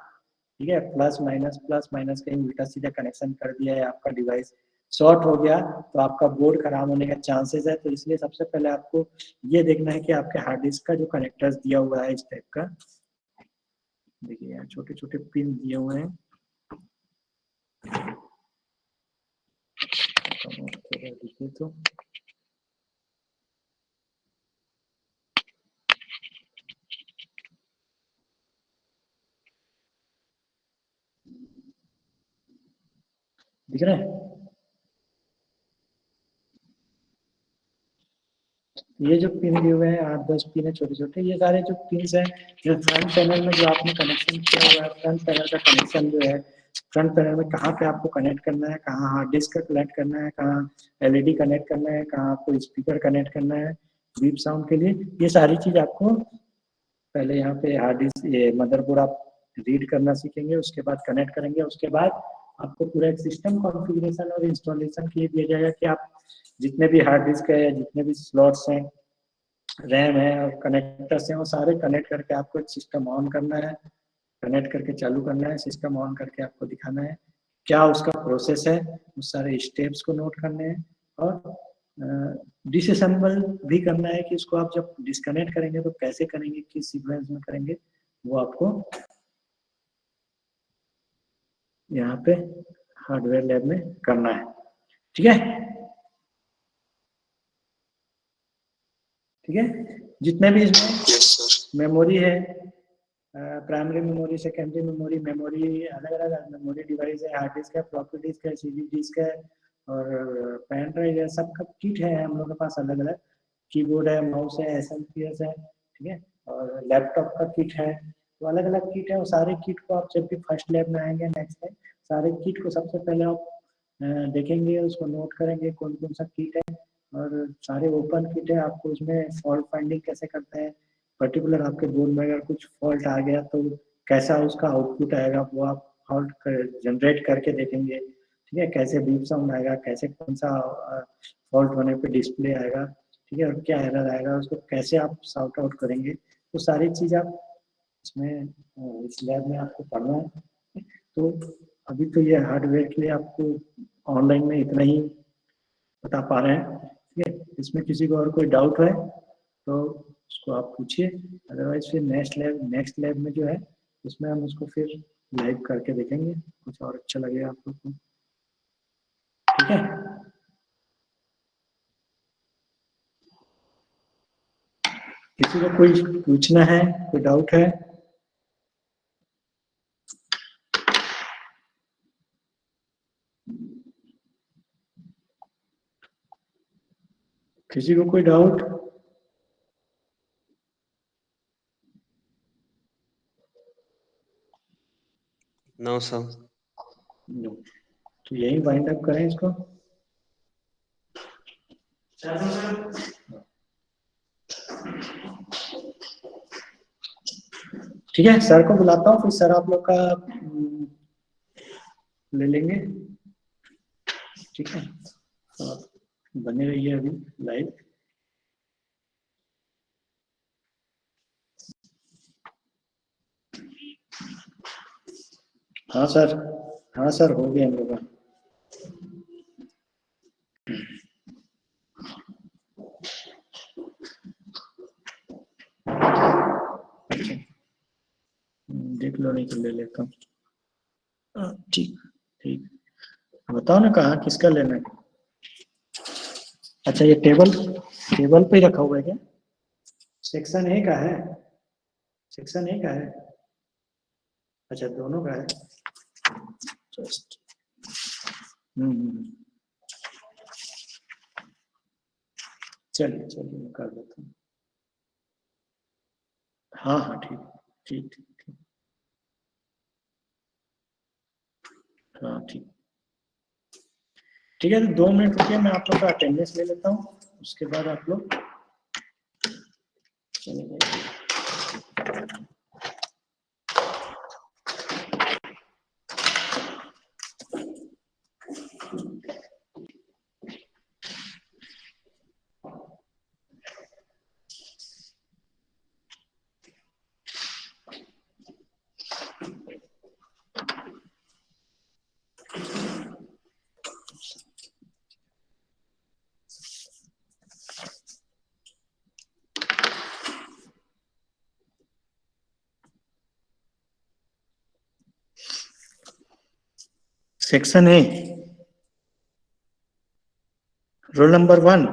ठीक है, प्लस माइनस कहीं उल्टा सीधा कनेक्शन कर दिया है, आपका डिवाइस शॉर्ट हो गया तो आपका बोर्ड खराब होने का चांसेस है। तो इसलिए सबसे पहले आपको ये देखना है कि आपके हार्ड डिस्क का जो कनेक्टर्स दिया हुआ है इस टाइप का, देखिए यहाँ छोटे छोटे पिन दिए हुए हैं, देखिए तो दिख रहे हैं। ये जो पिन दिए हुए हैं 8-10 पिन है छोटे छोटे, ये सारे जो पिन है जो फ्रंट पैनल में जो आपने कनेक्शन किया हुआ है, फ्रंट पैनल का कनेक्शन जो है, फ्रंट पैनल में कहाँ पे आपको कनेक्ट करना है, कहाँ हार्ड डिस्क का कनेक्ट करना है, कहाँ एलईडी कनेक्ट करना है, कहाँ आपको स्पीकर कनेक्ट करना है बीप साउंड के लिए, ये सारी चीज आपको पहले यहाँ पे हार्ड डिस्क ये मदरबोर्ड आप रीड करना सीखेंगे, उसके बाद कनेक्ट करेंगे। उसके बाद आपको पूरा एक सिस्टम कॉन्फ़िगरेशन और इंस्टॉलेशन के लिए दिया जाएगा कि आप जितने भी हार्ड डिस्क है या जितने भी स्लॉट्स हैं, रैम है और कनेक्टर्स हैं, वो सारे कनेक्ट करके आपको एक सिस्टम ऑन करना है, कनेक्ट करके चालू करना है, सिस्टम ऑन करके आपको दिखाना है क्या उसका प्रोसेस है, उस सारे स्टेप्स को नोट करने हैं। और डिसअसेंबल भी करना है कि उसको आप जब डिस्कनेक्ट करेंगे तो कैसे करेंगे, किस सीक्वेंस में करेंगे, वो आपको यहाँ पे हार्डवेयर लैब में करना है। ठीक है, ठीक है, जितने भी इसमें मेमोरी है, प्राइमरी मेमोरी, सेकेंडरी मेमोरी अलग अलग मेमोरी डिवाइस है, हार्ड डिस्क है, फ्लॉपी डिस्क है, सीडी डिस्क है और पेन ड्राइव है, सबका किट है हम लोग के पास अलग अलग, कीबोर्ड है, माउस है, एसएमपीएस है। ठीक है, और लैपटॉप का किट है, तो अलग अलग किट है। वो सारे किट को आप जब भी फर्स्ट लैब में आएंगे नेक्स्ट टाइम, सारे किट को सबसे पहले आप देखेंगे, उसको नोट करेंगे कौन कौन सा किट है, और सारे ओपन किट है। आपको उसमें फॉल्ट फाइंडिंग कैसे करते हैं, पर्टिकुलर आपके बोर्ड में अगर कुछ फॉल्ट आ गया तो कैसा उसका आउटपुट आएगा, वो आप फॉल्ट जनरेट करके देखेंगे। ठीक है, कैसे बीप साउंड आएगा, कैसे कौन सा फॉल्ट होने पे डिस्प्ले आएगा, ठीक है, और क्या एरर आएगा, उसको कैसे आप सॉर्ट आउट करेंगे। तो सारी चीज़ आप इसमें इस लैब में आपको पढ़ना है। तो अभी तो ये हार्डवेयर के लिए आपको ऑनलाइन में इतना ही बता पा रहे हैं। ठीक है, इसमें किसी को और कोई डाउट है तो उसको आप पूछिए, अदरवाइज फिर नेक्स्ट लैब में जो है उसमें हम उसको फिर लाइव करके देखेंगे, कुछ और अच्छा लगेगा आप लोग को। ठीक है, किसी को कोई पूछना है, कोई डाउट है? किसी को कोई डाउट? No sir. तो यही वाइंड अप करें इसको। ठीक है, सर को बुलाता हूँ, फिर सर आप लोग का ले लेंगे। ठीक है, तो आप बने रहिए अभी लाइव। हाँ सर, हाँ सर, हो गया हम लोग का। देख लो, नहीं तो ले लेता हूँ। ठीक ठीक, बताओ ना कहाँ किसका लेना है। अच्छा, ये टेबल पे ही रखा हुआ है क्या? सेक्शन ए का है, सेक्शन ए का है। अच्छा, दोनों का है। जस्ट चलिए चलिए, मैं कर देता हूँ। हाँ हाँ, ठीक ठीक ठीक ठीक, हाँ ठीक। ठीक है, तो 2 मिनट रुकिए, मैं आप लोग का अटेंडेंस ले लेता हूँ, उसके बाद आप लोग चले जाइए। Section A, roll number 1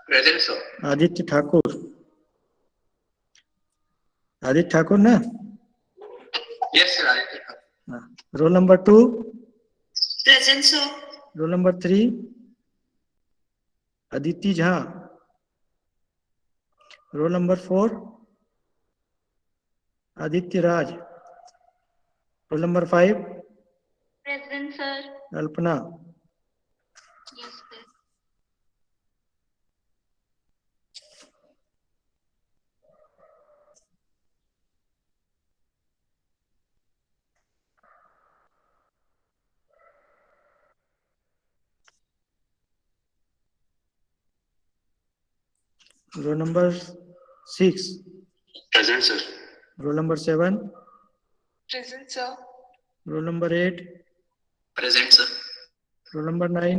present sir. Aditya Thakur. Aditya Thakur ना? Yes sir, Aditya. Roll number 2 present sir. Roll number 3 Aditi Jha. Roll number 4 Aditya Raj. Roll number 5 present sir. Alpana. Yes sir. Roll number 6 present sir. Roll number 7 present sir. Roll number 8 present sir. Roll number 9